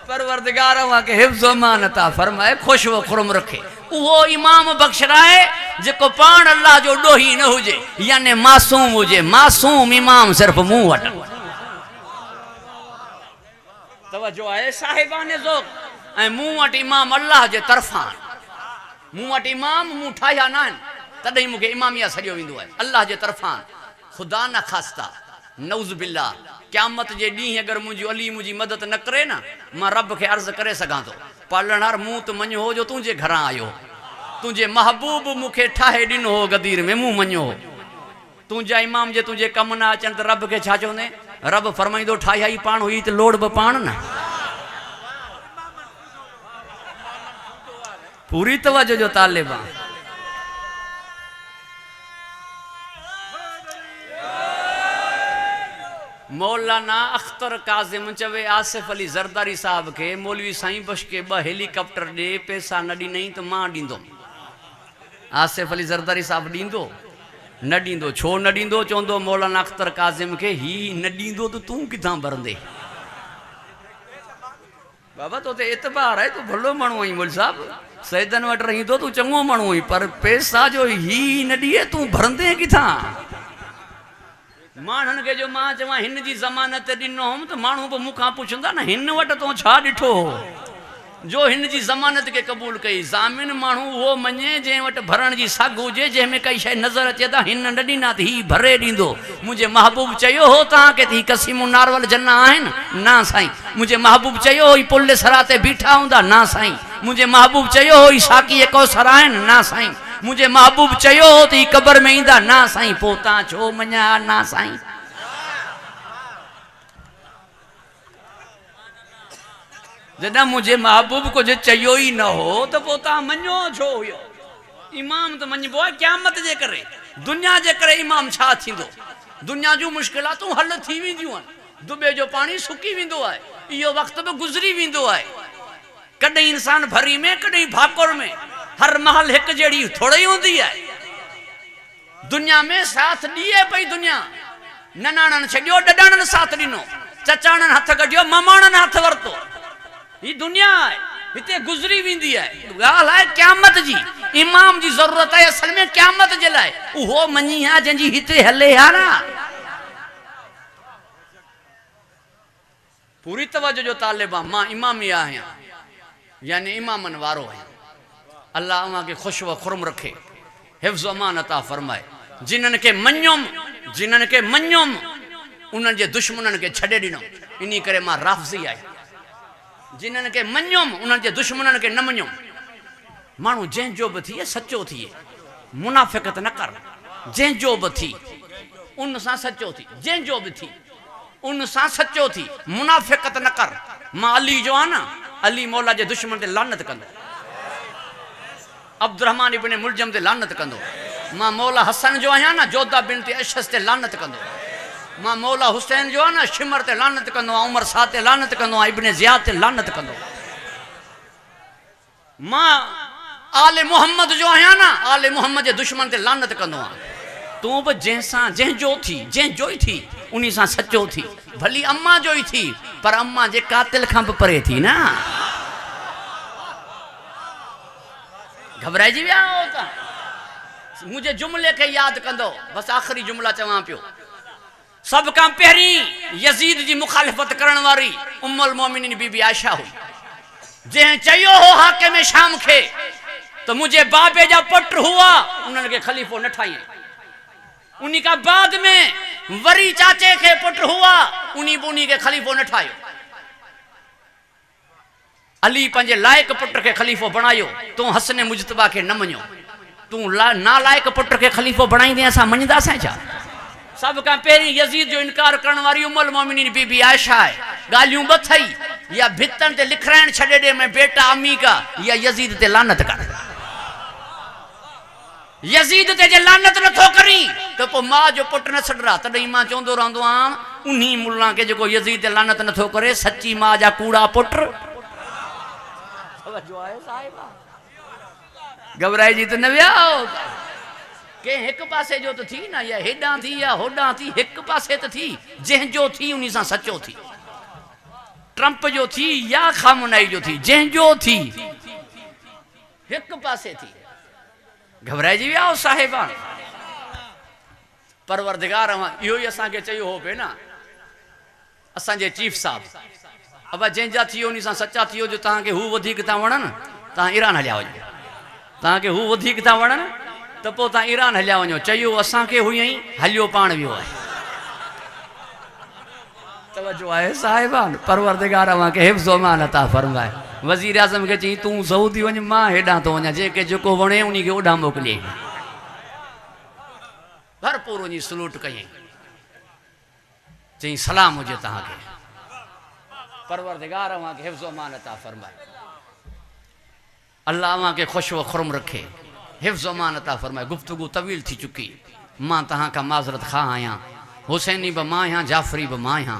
परवरदिगार अव्हांखे हिफ्ज़ अमान अता फरमाए, ख़ुशि व खुरम रखे। उहो इमाम बख़्शराए जेको पाण अल्लाह जो ॾोही न हुजे, याने मासूम हुजे। मासूम इमाम सिर्फ़ु मूं वटि। तवजो आहे साहिबाने ज़ोक़, ऐं मूं वटि इमाम अल्लाह जे तरफ़ां, मूं वटि इमाम मूं ठाहिया न आहिनि, तॾहिं मूंखे इमामिया सॼो वेंदो आहे अल्लाह जे तरफ़ां। ख़ुदा न ख़ास्ता नऊज़ बिल्लाह, क़यामत जे ॾींहुं अगरि मुंहिंजो अली मुंहिंजी मदद न करे न, मां रब खे अर्ज़ु करे सघां थो, पालणहार मूं त मञो हो जो तुंहिंजे घरां आयो, तुंहिंजे महबूब मूंखे ठाहे ॾिनो हो गदीर में, मूं मञो हो। तुंहिंजा इमाम जे तुंहिंजे कमु न अचनि त रब खे छा चवंदे? रब फरमाईंदो ठाहिया ई पाण हुई त लोड़ बि पाण न। पूरी तवजो जो तालिब आहे। मौलाना अख्तर काज़िम चवे आसिफ अली ज़रदारी साहब के मौलवी साईं बख्श के 2 हेलीकॉप्टर दे पैसा न ॾिनई तो मां ॾींदो। आसिफ अली ज़रदारी साहब ॾींदो न ॾींदो, छो न ॾींदो? चवंदो मौलाना अख्तर काज़िम के ही न ॾींदो तो तूं किथां भरंदे? बाबा तो ते एतबार है, तू भलो माण्हू आई मोल साहब, सैदन वटि रहींदो तू चङो माण्हू आई, पर पैसा जो ही न ॾिए तूं भरंदे किथां? माण्हुनि खे जो मां चवां हिन जी ज़मानत ॾिनो हुउमि त माण्हू बि मूंखां पुछंदा न हिन वटि तो छा ॾिठो जो हिन जी ज़मानत खे क़बूल कई। ज़ामिन माण्हू उहो मञे जंहिं वटि भरण जी सघ हुजे, जंहिंमें काई शइ नज़र अचे त हिन न ॾिना त ही भरे ॾींदो। मुंहिंजे महबूब चयो हो तव्हांखे त ही क़सीमु नारवल जन्ना आहिनि? न साईं। मुंहिंजे महबूब चयो हो ही पुल सरा ते बीठा हूंदा? न साईं। मुंहिंजे महबूब चयो हो ही साक़ी कौसर आहिनि? न साईं। मुंहिंजे महबूब चयो हो त ही क़बर में ईंदा? न साईं। पोइ तव्हां छो मञा? न साईं। जॾहिं मुंहिंजे महबूब कुझु चयो ई न हो त पोइ तव्हां मञो छो हुयो? इमाम त मञिबो आहे क़यामत जे करे, दुनिया जे करे इमाम छा थींदो? दुनिया जूं मुश्किलातूं हल थी वेंदियूं आहिनि, दुबे जो पाणी सुकी वेंदो आहे, इहो वक़्तु बि गुज़री वेंदो आहे। कॾहिं इंसान भरी में, कॾहिं भाकुर में, हर महल हिकु जहिड़ी थोड़ी हूंदी आहे। दुनिया में साथ ॾिए पई दुनिया, ननाणनि छॾियो, ॾॾाणनि साथ ॾिनो, चचाणनि हथ कढियो, ममाणनि हथ वरितो। ही दुनिया है, हिते गुज़री वेंदी आहे। ॻाल्हि आहे क़यामत जी, इमाम जी ज़रूरत आहे असल में क़यामत जे लाइ। उहो मञी आहे जंहिंजी हिते हले हा न। पूरी तवज्जो जो तालिब आहे। मां इमामी आहियां, यानी इमामनि वारो आहियां। अल्लाह अव्हां खे ख़ुशि व खुरम रखे, हिफ़्ज़ अमान अता फ़रमाए। जिन्हनि खे मञियुमि उन्हनि जे दुश्मननि खे छॾे ॾिनो, इन करे मां राफ़ज़ी आहियां। जिन्हनि खे मञियुमि उन्हनि जे दुश्मननि खे न मञियुमि। माण्हू जंहिंजो बि थिए सचो थिए, मुनाफ़िक़त न कर। जंहिंजो बि थी उन सां सचो थी, जंहिंजो बि थी उन सां सचो थी, मुनाफ़िक़त न कर। मां अली जो आहे न, अली मौला जे दुश्मन ते लानत कंदो, अब्दुर्रहमान इब्न मुलजम ते लानत कंदो। मां मौला हसन जो आहियां न, जोधा बिन ते अशस ते लानत कंदो। मां मौला हुसैन जो आहे न, शिमर ते लानत कंदो, उमर शाह ते लानत कंदो, इब्न ज़ियाद ते लानत कंदो। मां आले मोहम्मद जो आहियां न, आले मोहम्मद जे दुश्मन ते लानत कंदो आहियां। तूं बि जंहिंजो थी, जंहिंजो ई थी उन सां सचो थी। भली अम्मा जो ई थी, पर अम्मा जे कातिल खां बि परे थी न। घबराइजी विया हो त मुंहिंजे जुमिले खे यादि कंदो। बसि आख़िरी जुमिला चवां पियो। सब खां पहिरीं यज़ीद जी मुखालिफ़त करण वारी उम्मुल मोमिनीन बीबी आयशा हुई, जंहिं चयो हो हाकिम शाम खे त मुंहिंजे बाबे जा पुट हुआ, उन्हनि खे ख़लीफ़ो न ठाही। उन खां बाद में वरी चाचे खे पुट हुआ, उन्ही खे ख़लीफ़ो न ठाहियो। अली पंहिंजे लाइक़ पुट खे ख़लीफ़ो बणायो, तूं हसन मुजतबा खे न मञियो। तूं नालाइक़ पुट खे ख़लीफ़ो बणाईंदे असां मञंदासीं छा? सब खां पहिरीं यज़ीद जो इनकार करण वारी उम्मुल मोमिनीन बीबी आयशा आहे। ॻाल्हियूं ॿ थई, या भितनि ते लिखराइण छॾे ॾे मैं बेटा अमी का, या यज़ीद ते लानत कर। यज़ीद ते जे लानत नथो करी त पोइ मां जो पुट न छॾरा। तॾहिं मां चवंदो रहंदो आहियां, उन्ही मुल्ला खे जेको यज़ीद ते लानत नथो करे, सची मां जा कूड़ा पुट। घबराइजी त न विया के हिकु पासे जो त थी न, या हेॾां थी या होॾां थी, हिकु पासे त थी। जंहिंजो थी उन सां सचो थी। ट्रंप जो थी या खामनाई जो थी, जंहिंजो थी हिकु पासे थी। घबराइजी विया हो साहिबान। परवरदिगार इहो ई असांखे चयो हो पे न, असांजे चीफ साहब, अब जंहिंजा थियो उन सां सचा थियो। जो तव्हांखे हू वधीक था वणनि, तव्हां ईरान हलिया वञो। तव्हांखे हू वधीक था वणनि त पोइ तव्हां ईरान हलिया वञो। चयो असांखे हुयईं, हलियो पाण वियो आहे। तवज्जो आहे साहिबान। परवरदिगार अव्हांखे हिफ़्ज़ अमान अता फ़रमाए। वज़ीर आज़म खे चई तूं सऊदी वञ, मां हेॾां थो वञा, जंहिंखे जेको वणे उन खे ओॾां मोकिलियईं। भरपूर वञी सलूट कयईं, चई सलाम हुजे तव्हांखे। परवरदिगार अव्हांखे हिफ़्ज़ अमान अता फ़रमाए। अल्लाह अव्हांखे ख़ुशि व खुरम रखे, हिफ़्ज़ अमान अता फ़रमाए। गुफ्तगू तवील थी चुकी, मां तव्हां खां माज़रत खां आहियां। हुसैनी बि मां आहियां, जाफ़री बि मां आहियां।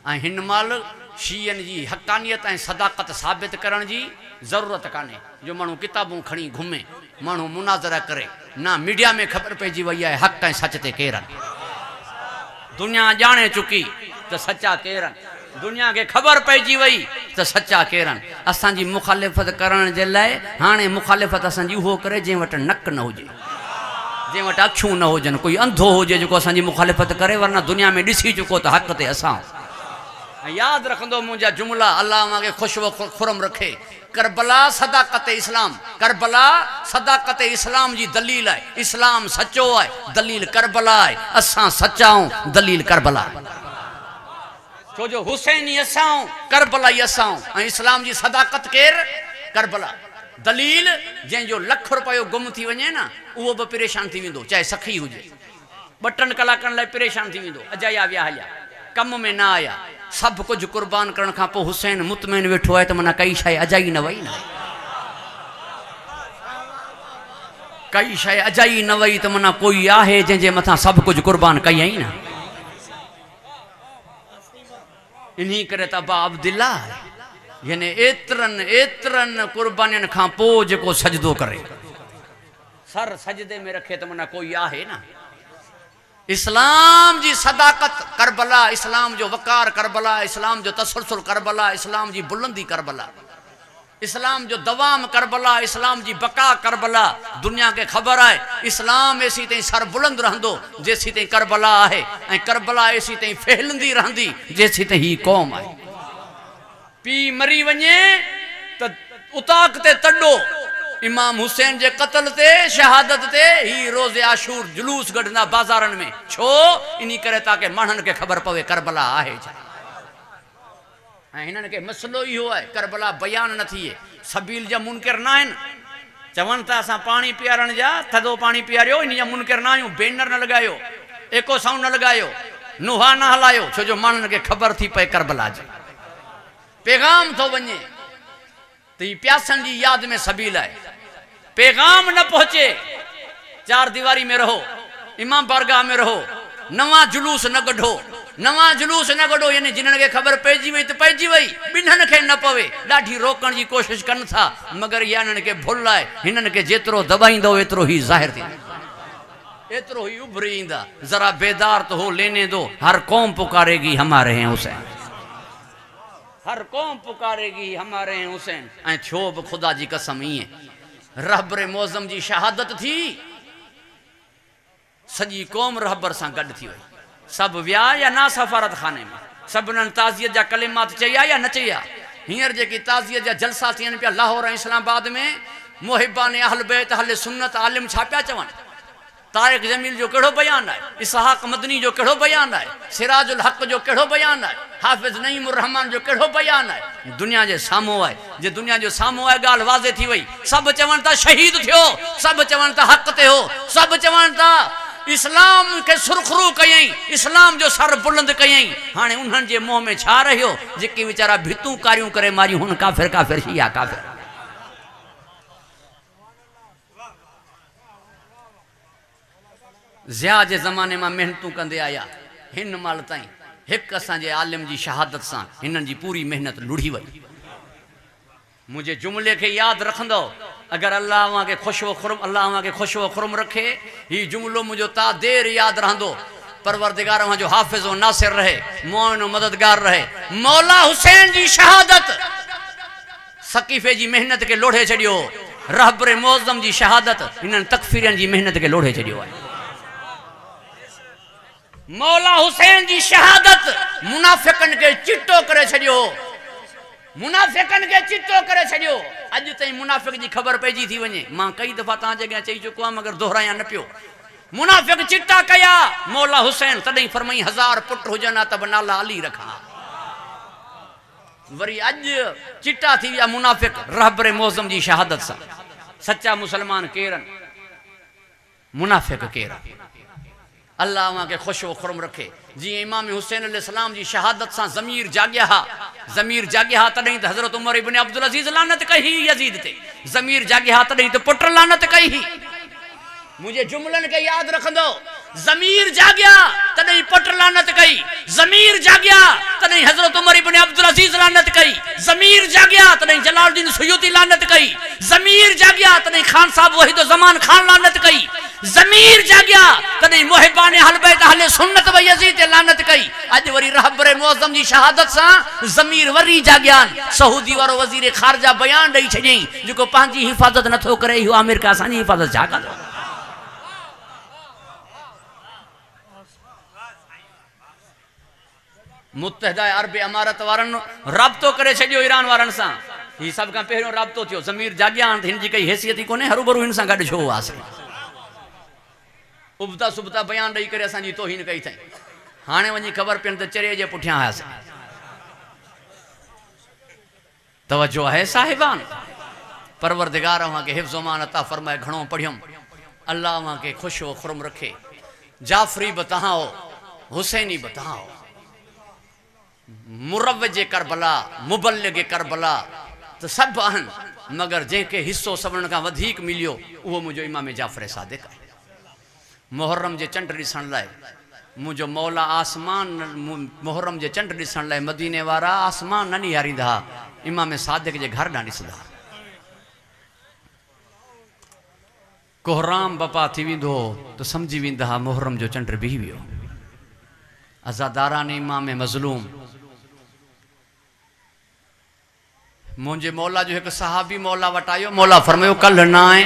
ऐं हिन महिल शीयनि जी हक़ानियत ऐं सदाकत साबित करण जी ज़रूरत कान्हे जो माण्हू किताबूं खणी घुमे, माण्हू मुनाज़रा करे। ना मीडिया में ख़बर पइजी वई आहे हक़ ऐं सच ते केरु आहिनि। दुनिया ॼाणे चुकी त सचा केरु आहिनि, दुनिया खे ख़बर पइजी वई त सचा केरु आहिनि। असांजी मुखालिफ़त करण जे लाइ हाणे मुखालिफ़त असांजी उहो करे जंहिं वटि नक न हुजे, जंहिं वटि अखियूं न हुजनि, कोई अंधो हुजे जेको असांजी मुखालिफ़त करे, वरना दुनिया में ॾिसी चुको त हक़ ते असां। यादि रखंदो मुंहिंजा जुमला, अल्लाह मूंखे ख़ुशि खुरम रखे। करबला सदाकत इस्लाम, करबला सदाकत इस्लाम जी दलील आहे। इस्लाम सचो आहे, दलील करबला आहे। असां सचा आहियूं, दलील करबला। छो जो हुसैनी असां, करबला ई असां, ऐं इस्लाम जी सदाकत केरु? करबला। दलील जंहिंजो लख रुपयो गुम थी वञे न, उहो बि परेशान थी वेंदो, चाहे सखी हुजे। 2 कलाकनि लाइ परेशान थी वेंदो, अजाया विया हलिया, कम में न आया। सभु कुझु कुर्बान करण खां पोइ हुसैन मुतमइन वेठो आहे त माना कई शइ अजाई न वई न, कई शइ अजाई न वई त माना कोई आहे जंहिंजे मथां सभु कुझु कुर्बान कयई न। इन्ही करे त अबा अब्दुल्ला यानी एतिरनि कुर्बानियुनि खां पोइ जेको सजदो करे, सर सजदे में रखे त माना कोई आहे न। इस्लाम जी सदाकत करबला, इस्लाम जो वकार करबला, इस्लाम जो तसलसल करबला, इस्लाम जी बुलंदी करबला, इस्लाम जो दवाम करबला, इस्लाम जी बका करबला। दुनिया के खबर है इस्लाम एसी ताईं सर बुलंद रहंदो जेसी ताईं करबला है, ऐं करबला एसी ताईं फैलंदी रहंदी जेसी ताईं ही कौम है। पी मरी वञे त उताक ते तड्डो इमाम हुसैन जे कत्ल ते, शहादत ते ही रोज़े आशूर जुलूस गढ़ंदा बाज़ारनि में। छो? इन्ही करे ताकि माण्हुनि खे ख़बर पवे करबला आहे छा। ऐं हिननि खे मसइलो इहो आहे, करबला बयान न थिए। सबील जा मुनकिर न आहिनि, चवनि था असां पाणी पीआरण जा, थधो पाणी पीआरियो, इन जा मुनकिर न आहियूं। बैनर न लॻायो, एको साउंड न लॻायो, नुहा न हलायो, छो जो माण्हुनि खे ख़बर थी पए करबला जी। पैगाम थो वञे त ही प्यासनि जी यादि में सबील आहे। पैगाम न पहुचे, 4 दीवारी में रहो, इमाम बारगाह में रहो, नवा जुलूस न गढ़ो, नवा जुलूस न गढ़ो, यानी जिन्हनि खे ख़बर पइजी वई त पइजी वई, ॿिन्हनि खे न पवे। ॾाढी रोकण जी कोशिशि कनि था, मगर इहा हिननि खे भुल आहे। हिननि खे जेतिरो दबाईंदो एतिरो ही ज़ाहिर थींदो, एतिरो ही उभरी ईंदा। ज़रा बेदार तो हो लेने दो, हर कौम पुकारेगी हमारे हैं हुसैन, हर कौम पुकारेगी हमारे हैं हुसैन। ऐं थियो बि ख़ुदा जी कसम ईअं, रहबर मौज़म जी शहादत थी, सॼी कौम रहबर सां गॾु थी वई। सभु विया या ना सफ़ारत खाने में, सभिनीनि ताज़ियत जा कलिमात चया या न चया। हींअर जेकी ताज़ियत जा जलसा थियनि पिया लाहौर ऐं इस्लामाबाद में, मुहिबान अहल बैत अहल सुन्नत आलिम छा पिया चवनि? तारिक जमील जो कहिड़ो बयान आहे, इसहाक मदनी जो कहिड़ो बयान आहे, सिराजुल हक़ जो कहिड़ो बयान आहे, हाफ़िज़ नईमुर रहमान जो कहिड़ो बयान आहे। दुनिया जे साम्हूं आहे, जे दुनिया जो साम्हूं आहे ॻाल्हि वाज़े थी वई। सभु चवनि था शहीद थियो, सभु चवनि था हक़ ते हो, सभु चवनि था इस्लाम खे सुरखरू कयई, इस्लाम जो सर बुलंद कयई। हाणे उन्हनि जे मुंहं में छा रहियो? जेके वीचारा भितूं कारियूं करे मारियूं हुन काफ़िर काफ़िर शिया काफ़िर। ज़िया जे ज़माने मां मेहनतूं कंदे आया, हिन महिल ताईं हिकु असांजे आलिम जी शहादत सां हिननि जी पूरी मेहनत लुढ़ी वई। मुंहिंजे जुमले खे यादि रखंदो, अगरि अल्लाह खे ख़ुशि व खुरम रखे, हीउ जुमिलो मुंहिंजो ता देर यादि रहंदो। परवरदिगार जो हाफ़िज़ व नासिर रहे, मोइन व मददगार रहे। मौला हुसैन जी शहादत सकीफ़े जी मेहनत खे लोढ़े छॾियो, रहबर मौज़म जी शहादत हिननि तकफ़ीरनि जी मेहनत खे लोढ़े छॾियो आहे। मौला हुसैन जी शहादत मुनाफ़िक़नि खे चिट्टो करे छॾियो, मुनाफ़िक़नि खे चिट्टो करे छॾियो। अॼु ताईं मुनाफ़िक़ जी ख़बर पइजी थी वञे, मां कई दफ़ा तव्हांजे अॻियां चई चुको आहियां मगर दोहरायां न पियो। मुनाफ़िक़ चिट्टा कया मौला हुसैन, तॾहिं फरमाई 1000 पुट हुजनि हा त बि नाला अली रखां। वरी अॼु चिट्टा थी विया मुनाफ़िक़ रहबर मौज़म जी शहादत सां। सच्चा मुसलमान केरु आहिनि, मुनाफ़िक़ केरु आहिनि? अल्लाह खे ख़ुशि व खुरम रखे। जीअं इमाम हुसैन अलैहिस्सलाम जी शहादत सां ज़मीर जाॻिया हा, ज़मीर जाॻिया हा तॾहिं त हज़रत उमर इब्न अब्दुल अज़ीज़ लानत कई यज़ीद ते, ज़मीर जाॻिया हा तॾहिं त पुट लानत कई। मुंहिंजे जुमलनि खे यादि रखंदो, ज़मीर जाॻिया तॾहिं तॾहिं पट लानत कई, ज़मीर जाॻिया तॾहिं हज़रत उमर इब्न अब्दुल अज़ीज़ लानत कई, ज़मीर जाॻिया तॾहिं जलालुद्दीन सुयूती लानत कई, ज़मीर जाॻिया तॾहिं खान साहब वहीदुज़्ज़मान खान लानत कई, ज़मीर जाॻिया तॾहिं मुहिबान अहल बैत अहले सुन्नत व यज़ीद ते लानत कई। अॼु वरी रहबर मुअज़्ज़म जी शहादत सां ज़मीर वरी जाॻिया। सऊदी वारो वज़ीर ख़ारिजा बयान ॾेई छॾियईं, जेको पंहिंजी हिफ़ाज़त नथो करे इहो अमेरिका असांजी हिफ़ाज़त छा कंदो? मुत्तहिदा अरब अमारत वारनि राब्तो करे छॾियो ईरान वारनि सां। ही सभ खां पहिरियों राब्तो थियो। ज़मीर जाॻिया हाणे हिन जी काई हैसियत ई कोन्हे, हरूभरू हिन सां गॾु छो हुआसीं? उबता सुबता बयान ॾेई करे असांजी तौहीन कई अथई। हाणे वञी ख़बर पियनि त चरे जे पुठियां आयासीं। तवजो आहे साहिबान? परवरदिगार अव्हां खे हिफ़्ज़ मान अता फ़रमाए। घणो पढ़ियुमि, अल्लाह अव्हां खे ख़ुशि व खुरम रखे। जाफ़री बि तव्हां हो, हुसैनी बि तव्हां हो, मुरवज करबला, मुबल्लिग करबला त सभु आहिनि, मगर जंहिंखे हिसो सभिनि खां वधीक मिलियो उहो मुंहिंजो इमाम जाफ़र सादिक़ आहे। मुहर्रम जे चंड ॾिसण लाइ मुंहिंजो मौला आसमान, मुहर्रम जे चंड ॾिसण लाइ मदीने वारा आसमान न निहारींदा हुआ, इमाम सादिक़ जे घर ॾांहुं ॾिसंदा। कोहराम बपा थी वेंदो त सम्झी वेंदा हुआ मुहर्रम जो चंड बीह वियो। अज़ादारान इमाम मज़लूम मुंहिंजे मौला जो हिकु सहाबी मौला वटि आयो। मौला फरमायो कल्ह न आहे।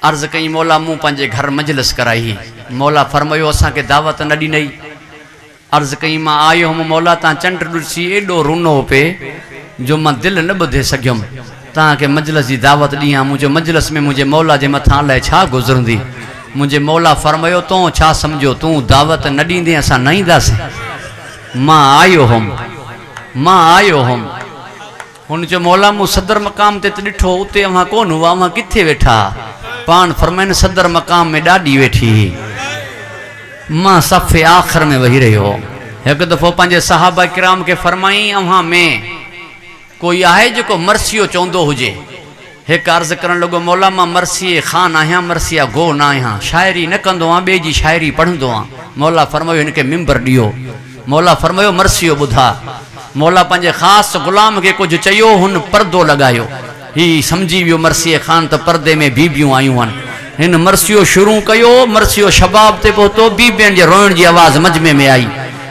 अर्ज़ कई मौला मूं पंहिंजे घर मजलिस कराई। मौला फरमायो असांखे दावत न ॾिनई। अर्ज़ कई मां आयो हुउमि मौला, तव्हां चंड ॾिसी एॾो रुनो पे जो मां दिलि न ॿुधे सघियुमि तव्हांखे मजलिस जी दावत ॾियां। मुंहिंजो मजलिस में मुंहिंजे मौला जे मथां अलाए छा गुज़रंदी। मुंहिंजे मौला फरमायो तूं छा सम्झो, तूं दावत न ॾींदे असां न ईंदासीं। मां आयो हुउमि। हुन चयो मौला मूं सदर मक़ाम ते त ॾिठो, उते अव्हां कोन हुआ, अव्हां किथे वेठा? पाण फरमाइनि सदर मक़ाम में ॾाढी वेठी, मां सफ़े आख़िर में वेही रहियो। हिकु दफ़ो पंहिंजे सहाबा किराम खे फरमाई अव्हां में कोई आहे जेको मरसियो चवंदो हुजे? हिकु अर्ज़ करणु लॻो मौला मां मरसिए ख़ान आहियां, मरसिया गो न आहियां, शाइरी न कंदो आहियां, ॿिए जी शाइरी पढ़ंदो आहियां। मौला फरमायो हिनखे मिंबर ॾियो। मौला फरमायो मरसियो ॿुधा। मौला पंहिंजे ख़ासि ग़ुलाम खे कुझु चयो, हुन परदो लॻायो। ही सम्झी वियो मरसिए ख़ान त परदे में बीबियूं आयूं आहिनि। हिन मरसियो शुरू कयो, मरसियो शबाब ते पहुतो, बीबियुनि जे रोइण जी आवाज़ मजमे में आई।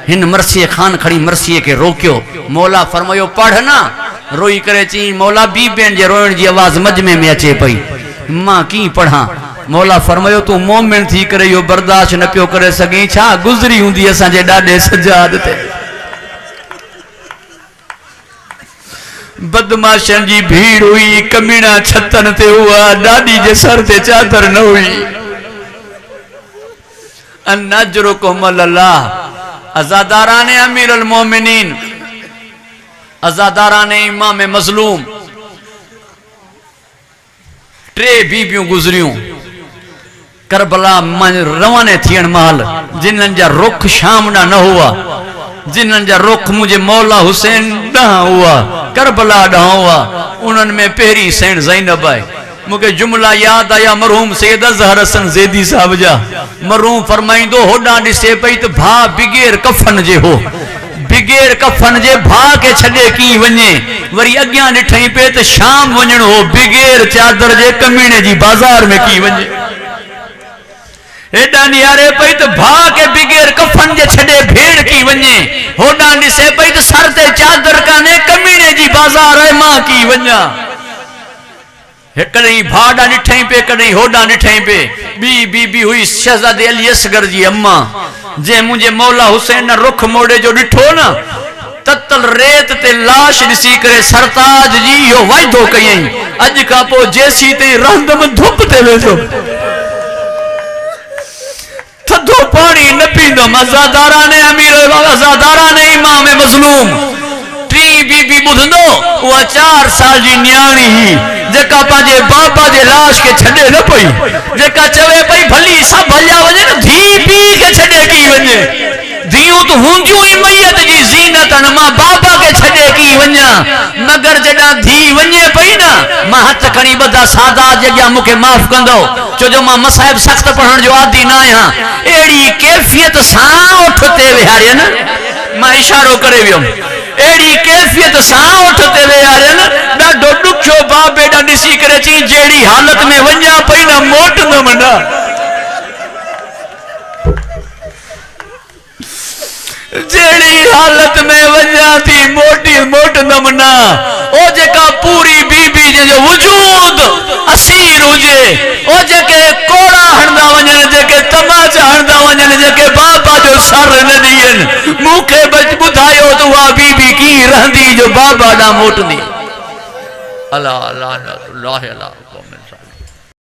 हिन मरसिए ख़ान खणी मरसिए खे रोकियो। मौला फरमायो पढ़ न। रोई करे चई मौला बीबियुनि जे रोइण जी आवाज़ मजमे में अचे पई, मां कीअं पढ़ां? मौला फरमायो तूं मोमिन थी करे इहो बर्दाश्त न पियो करे सघीं, छा गुज़री हूंदी असांजे ॾाढे सजाद ते। बदमाशन जी भीड़ हुई, कमीना छतन ते हुआ, ॾाॾी जे सर ते चादर न हुई। अनजरुकुम अल्लाह। अज़ादारान अमीर अल मोमिनीन, अज़ादारान इमाम मज़लूम, टे बीबियूं गुज़रियूं करबला रवाने थियण महिल, जिन्हनि जा रुख शाम ॾांहुं न हुआ, जिन्हनि जा रुख मुंहिंजे मौला हुसैन ॾांहुं हुआ, करबला ॾांहुं हुआ। उन्हनि में पहिरीं सैन ज़ैनब आहे। मूंखे जुमला यादि आया मरहूम सैयद अज़हर हसन ज़ैदी साहब जा। मरहूम फरमाईंदो होॾां ॾिसे पई त भाउ बिगैर कफन जे हो, बिगैर कफन जे भाउ खे छॾे कीअं वञे। वरी अॻियां ॾिठई पे त शाम वञणो हो, बिगैर चादर जे कमीने जी बाज़ार में कीअं वञे। हेॾां निहारे पई त भाउ खे बिगैर कफन जे छॾे भेण कीअं वञे। होॾां ॾिसे पई त सर ते चादर कान्हे, कमीने जी बाज़ार आहे, मां कीअं वञा। कॾहिं भाउ ॾांहुं ॾिठई पे, कॾहिं होॾां ॾिठई पे। ॿी बीबी हुई शहज़ादे अली असगर जी अम्मा, जंहिं मुंहिंजे मौला हुसैन रुख मोड़े जो ॾिठो न, ततल रेत ते लाश ॾिसी करे सरताज जी इहो वाइदो कयईं, अॼु खां पोइ जेसीं ताईं रहंदमि धुप ते वेंदुमि, थधो पाणी न पींदुमि। अज़ादाराने अमीर, अज़ादाराने इमाम मज़लूम। टी बीबी ॿुधंदो, उहा 4 साल जी न्याणी हुई, जेका पंहिंजे बाबा जे लाश खे छॾे न पई, जेका चवे पई भली सभु हलिया वञे न, धी पीउ खे छॾे कीअं वञे। धीअूं त हूंदियूं ई मैयत जी ज़ीनत आहिनि, मां बाबा खे छॾे कीअं वञा मगर जॾा धी वञे पई ना मां हथ खणी बधा सादा जॻह मूंखे माफ़ कंदो छो जो मां मसाइब सख्त पढ़ण जो आदी न आहियां अहिड़ी कैफियत सां उठ ते विहारियन मां इशारो करे वियुमि एड़ी कैफियत सां उठ ते विहारियन ॾाढो ॾुखियो बाप बेटा ॾिसी करे चई जहिड़ी हालत में वञा पई ना मोटंदुमि न जेड़ी हालत में वञा थी मोटंदुमि न ओ जेका पूरी बीबी जो वजूद असीर हुजे ओ जेके कोड़ा हणंदा वञनि जेके तमाचा हणंदा वञनि जेके बाबा जो सर न ॾियनि मूंखे ॿुधायो त उहा बीबी की रहंदी जो बाबा ॾांहुं मोटंदी अल्लाह अल्लाह अल्लाह अल्लाह